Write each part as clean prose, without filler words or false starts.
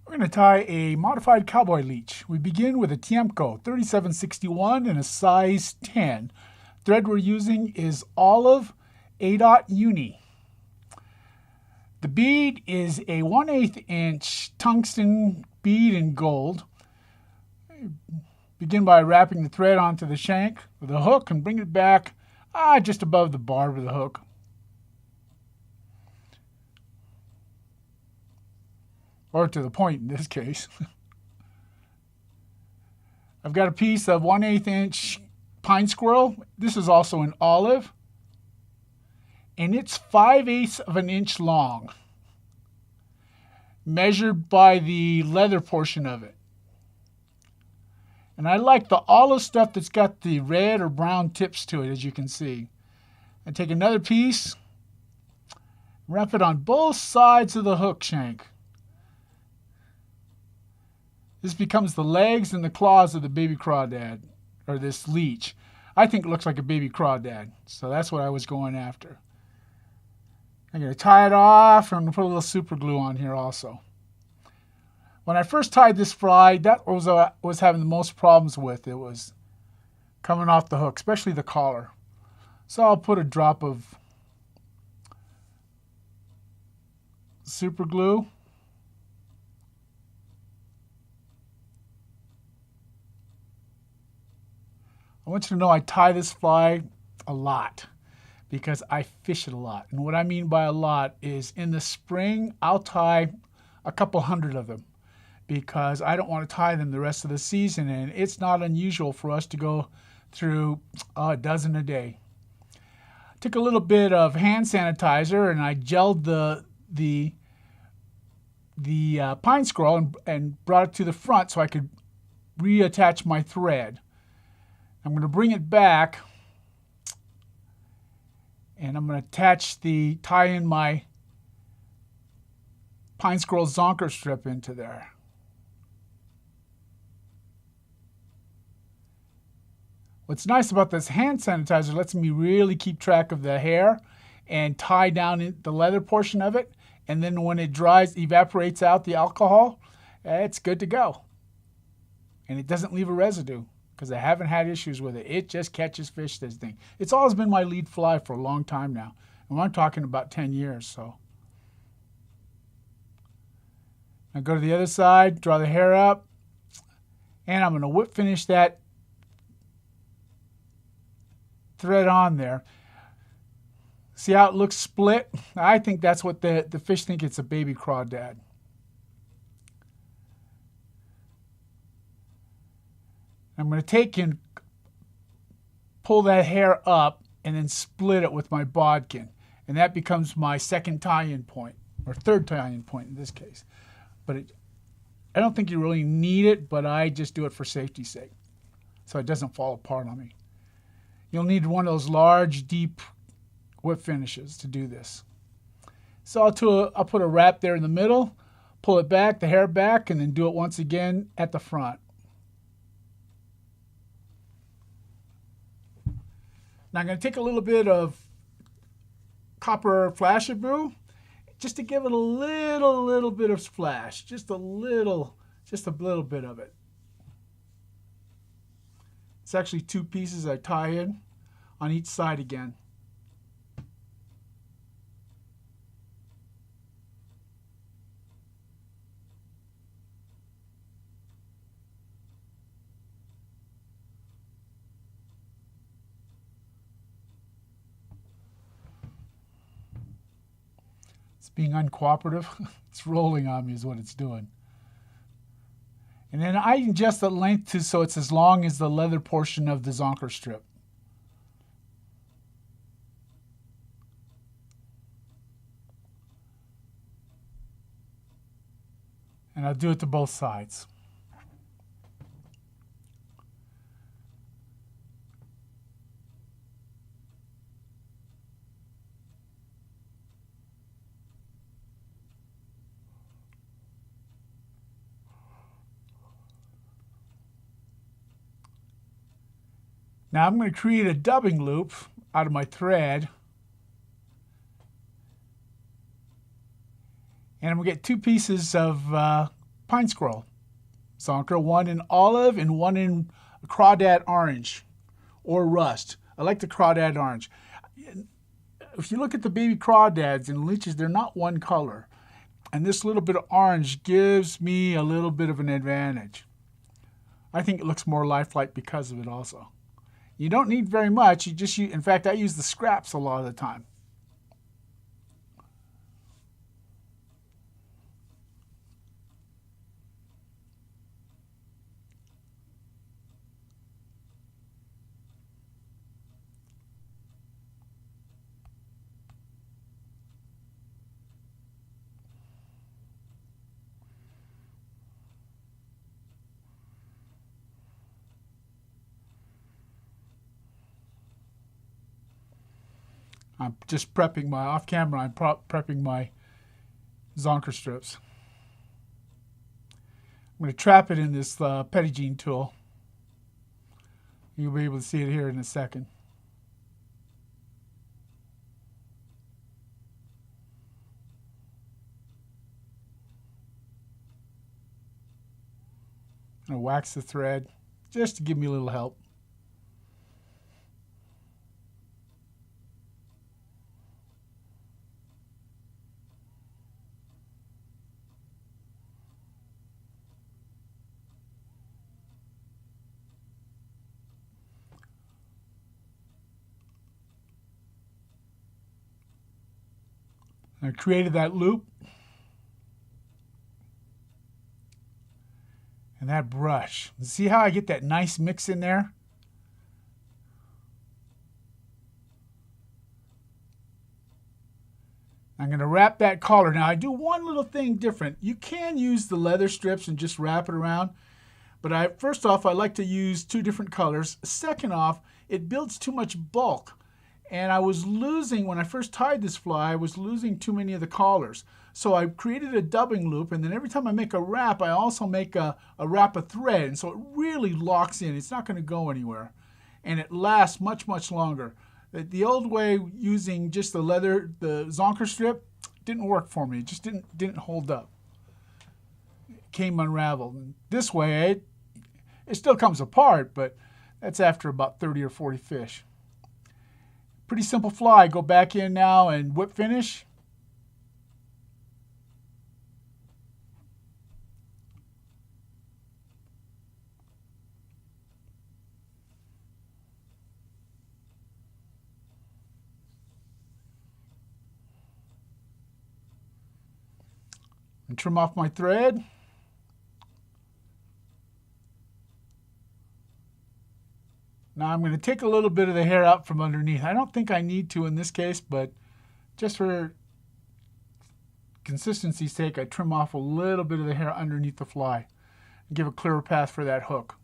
We're going to tie a modified Cowboy leech. We begin with a Tiemco 3761 and a size 10. Thread we're using is olive A. Uni. The bead is a 1/8 inch tungsten bead in gold. Begin by wrapping the thread onto the shank with a hook and bring it back just above the barb of the hook. Or to the point in this case. I've got a piece of 1/8 inch pine squirrel. This is also an olive. And it's 5/8 of an inch long, measured by the leather portion of it. And I like the olive stuff that's got the red or brown tips to it, as you can see. I take another piece, wrap it on both sides of the hook shank. This becomes the legs and the claws of the baby crawdad, or this leech. I think it looks like a baby crawdad, so that's what I was going after. I'm going to tie it off and put a little super glue on here also. When I first tied this fly, that was what I was having the most problems with. It was coming off the hook, especially the collar. So I'll put a drop of super glue. I want you to know I tie this fly a lot because I fish it a lot. And what I mean by a lot is in the spring, I'll tie a couple hundred of them because I don't want to tie them the rest of the season. And it's not unusual for us to go through a dozen a day. Took a little bit of hand sanitizer and I gelled the pine squirrel and brought it to the front so I could reattach my thread. I'm going to bring it back and I'm going to tie in my pine squirrel zonker strip into there. What's nice about this hand sanitizer lets me really keep track of the hair and tie down the leather portion of it. And then when it dries, evaporates out the alcohol, it's good to go. And it doesn't leave a residue because I haven't had issues with it. It just catches fish, this thing. It's always been my lead fly for a long time now. And I'm talking about 10 years. So now go to the other side, draw the hair up, and I'm going to whip finish that thread on there. See how it looks split? I think that's what the fish think it's a baby crawdad. I'm going to take and pull that hair up and then split it with my bodkin. And that becomes my second tie-in point, or third tie-in point in this case. But I don't think you really need it, but I just do it for safety's sake so it doesn't fall apart on me. You'll need one of those large, deep whip finishes to do this. So I'll put a wrap there in the middle, pull it back, the hair back, and then do it once again at the front. Now I'm going to take a little bit of copper flashabou just to give it a little bit of splash, just a little bit of it. It's actually two pieces I tie in on each side again. It's being uncooperative. It's rolling on me is what it's doing. And then I adjust the length so it's as long as the leather portion of the zonker strip. And I'll do it to both sides. Now I'm going to create a dubbing loop out of my thread. And I'm going to get two pieces of pine squirrel zonker, one in olive and one in crawdad orange or rust. I like the crawdad orange. If you look at the baby crawdads and leeches, they're not one color. And this little bit of orange gives me a little bit of an advantage. I think it looks more lifelike because of it also. You don't need very much. You just use, in fact, I use the scraps a lot of the time. I'm just prepping my, off camera, I'm prepping my zonker strips. I'm going to trap it in this Pettigene tool. You'll be able to see it here in a second. I'm going to wax the thread just to give me a little help. I created that loop. And that brush. See how I get that nice mix in there? I'm going to wrap that collar. Now I do one little thing different. You can use the leather strips and just wrap it around. But first off, I like to use two different colors. Second off, it builds too much bulk. And I was losing, when I first tied this fly, I was losing too many of the collars. So I created a dubbing loop, and then every time I make a wrap, I also make a wrap of thread. And so it really locks in. It's not going to go anywhere. And it lasts much, much longer. The old way, using just the leather, the zonker strip, didn't work for me. It just didn't hold up. It came unraveled. And this way, it still comes apart, but that's after about 30 or 40 fish. Pretty simple fly. Go back in now and whip finish. And trim off my thread. Now I'm going to take a little bit of the hair out from underneath. I don't think I need to in this case, but just for consistency's sake, I trim off a little bit of the hair underneath the fly and give a clearer path for that hook.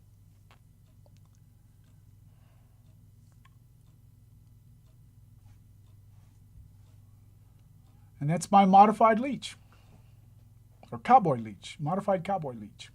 And that's my modified leech, or cowboy leech, modified cowboy leech.